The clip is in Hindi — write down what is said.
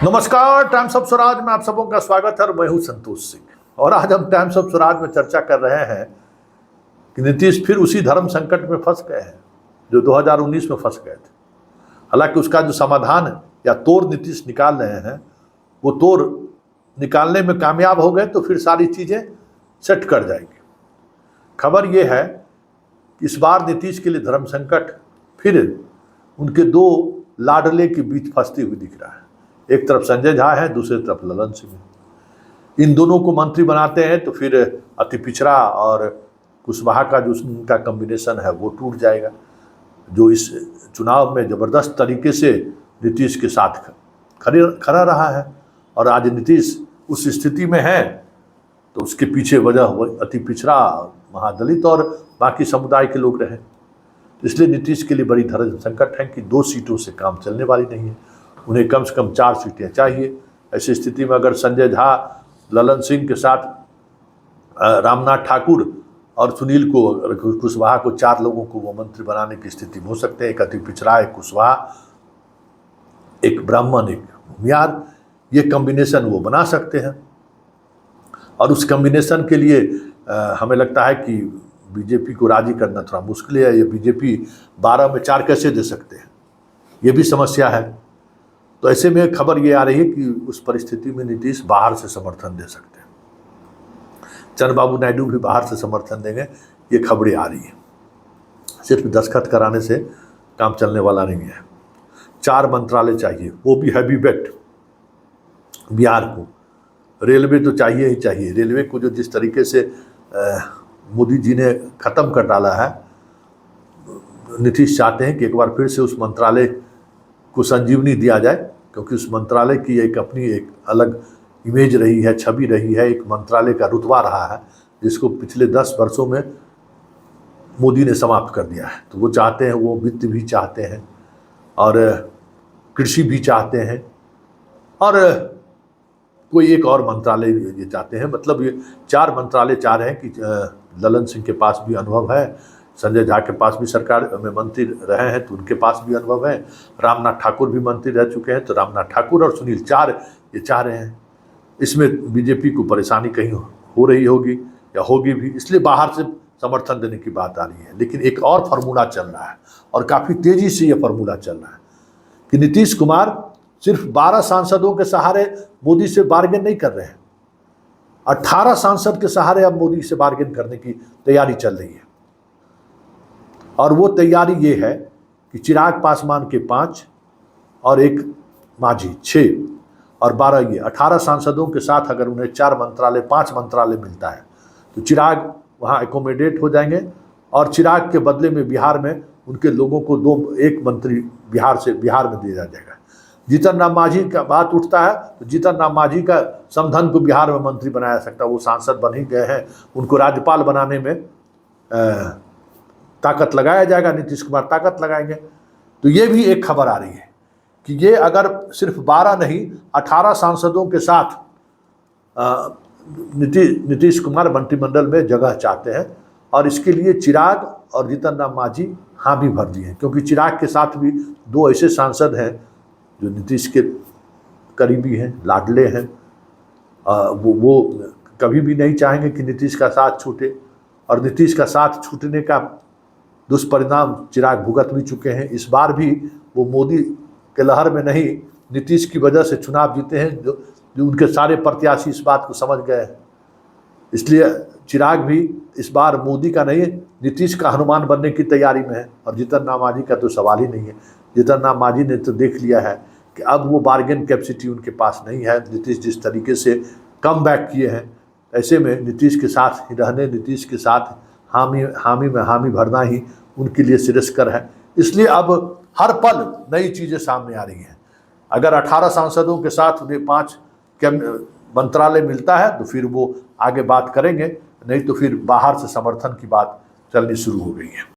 नमस्कार, टाइम्स ऑफ स्वराज में आप सबों का स्वागत है और मैं हूं संतोष सिंह। और आज हम टाइम्स ऑफ स्वराज में चर्चा कर रहे हैं कि नीतीश फिर उसी धर्म संकट में फंस गए हैं जो 2019 में फंस गए थे। हालांकि उसका जो समाधान या तोड़ नीतीश निकाल रहे हैं वो तोड़ निकालने में कामयाब हो गए तो फिर सारी चीज़ें सेट कर जाएंगी। खबर ये है कि इस बार नीतीश के लिए धर्म संकट फिर उनके दो लाडले के बीच फंसती हुई दिख रहा है। एक तरफ संजय झा है, दूसरी तरफ ललन सिंह है। इन दोनों को मंत्री बनाते हैं तो फिर अति पिछड़ा और कुशवाहा का जो उनका कॉम्बिनेशन है वो टूट जाएगा, जो इस चुनाव में ज़बरदस्त तरीके से नीतीश के साथ खड़ा रहा है। और आज नीतीश उस स्थिति में है तो उसके पीछे वजह अति पिछड़ा, महादलित और बाकी समुदाय के लोग रहे। इसलिए नीतीश के लिए बड़ी धर्म संकट है कि 2 सीटों से काम चलने वाली नहीं है, उन्हें कम से कम 4 सीटें चाहिए। ऐसी स्थिति में अगर संजय झा ललन सिंह के साथ रामनाथ ठाकुर और सुनील को, कुशवाहा को, 4 लोगों को वो मंत्री बनाने की स्थिति में हो सकते हैं। एक अति पिछड़ा, एक कुशवाहा, एक ब्राह्मण, एक भूमियार, ये कॉम्बिनेशन वो बना सकते हैं। और उस कॉम्बिनेशन के लिए हमें लगता है कि बीजेपी को राजी करना थोड़ा मुश्किल है। ये बीजेपी 12 में 4 कैसे दे सकते हैं, ये भी समस्या है। तो ऐसे में खबर ये आ रही है कि उस परिस्थिति में नीतीश बाहर से समर्थन दे सकते हैं। चंद्रबाबू नायडू भी बाहर से समर्थन देंगे, ये खबरें आ रही हैं। सिर्फ दस्तखत कराने से काम चलने वाला नहीं है। 4 मंत्रालय चाहिए, वो भी हैवी वेट। बिहार को रेलवे तो चाहिए ही चाहिए। रेलवे को जो जिस तरीके से मोदी जी ने ख़त्म कर डाला है, नीतीश चाहते हैं कि एक बार फिर से उस मंत्रालय को संजीवनी दिया जाए, क्योंकि उस मंत्रालय की एक अपनी एक अलग इमेज रही है, छवि रही है, एक मंत्रालय का रुतबा रहा है जिसको पिछले 10 वर्षों में मोदी ने समाप्त कर दिया है। तो वो चाहते हैं, वो वित्त भी चाहते हैं और कृषि भी चाहते हैं और कोई एक और मंत्रालय ये चाहते हैं। मतलब ये 4 मंत्रालय चाह रहे हैं कि ललन सिंह के पास भी अनुभव है, संजय झा के पास भी सरकार में मंत्री रहे हैं तो उनके पास भी अनुभव है, रामनाथ ठाकुर भी मंत्री रह चुके हैं तो रामनाथ ठाकुर और सुनील 4 ये चाह रहे हैं। इसमें बीजेपी को परेशानी कहीं हो रही होगी या होगी भी, इसलिए बाहर से समर्थन देने की बात आ रही है। लेकिन एक और फार्मूला चल रहा है और काफ़ी तेज़ी से ये फार्मूला चल रहा है कि नीतीश कुमार सिर्फ 12 सांसदों के सहारे मोदी से बार्गेन नहीं कर रहे हैं, 18 सांसद के सहारे अब मोदी से बार्गेन करने की तैयारी चल रही है। और वो तैयारी ये है कि चिराग पासवान के 5 और एक मांझी 6 और 12 ये 18 सांसदों के साथ अगर उन्हें 4 मंत्रालय 5 मंत्रालय मिलता है तो चिराग वहाँ एकोमोडेट हो जाएंगे और चिराग के बदले में बिहार में उनके लोगों को 1 मंत्री बिहार में दिया जाएगा। जीतन राम मांझी का बात उठता है तो जीतन राम मांझी का समधन को बिहार में मंत्री बनाया जा सकता है। वो सांसद बन ही गए हैं, उनको राज्यपाल बनाने में ताकत लगाया जाएगा, नीतीश कुमार ताकत लगाएंगे। तो ये भी एक खबर आ रही है कि ये अगर सिर्फ 12 नहीं 18 सांसदों के साथ नीतीश कुमार मंत्रिमंडल में जगह चाहते हैं। और इसके लिए चिराग और जीतन राम मांझी हाँ भी भर दिए हैं, क्योंकि चिराग के साथ भी 2 ऐसे सांसद हैं जो नीतीश के करीबी हैं, लाडले हैं। वो कभी भी नहीं चाहेंगे कि नीतीश का साथ छूटे, और नीतीश का साथ छूटने का दुष्परिणाम चिराग भुगत भी चुके हैं। इस बार भी वो मोदी के लहर में नहीं, नीतीश की वजह से चुनाव जीते हैं, जो उनके सारे प्रत्याशी इस बात को समझ गए हैं। इसलिए चिराग भी इस बार मोदी का नहीं, नीतीश का हनुमान बनने की तैयारी में है। और जीतन राम मांझी का तो सवाल ही नहीं है। जीतन राम मांझी ने तो देख लिया है कि अब वो बार्गेन कैपेसिटी उनके पास नहीं है। नीतीश जिस तरीके से कम बैक किए हैं, ऐसे में नीतीश के साथ ही रहने, नीतीश के साथ हामी में हामी भरना ही उनके लिए श्रेयस्कर है। इसलिए अब हर पल नई चीज़ें सामने आ रही हैं। अगर 18 सांसदों के साथ उन्हें 5 मंत्रालय मिलता है तो फिर वो आगे बात करेंगे, नहीं तो फिर बाहर से समर्थन की बात चलनी शुरू हो गई है।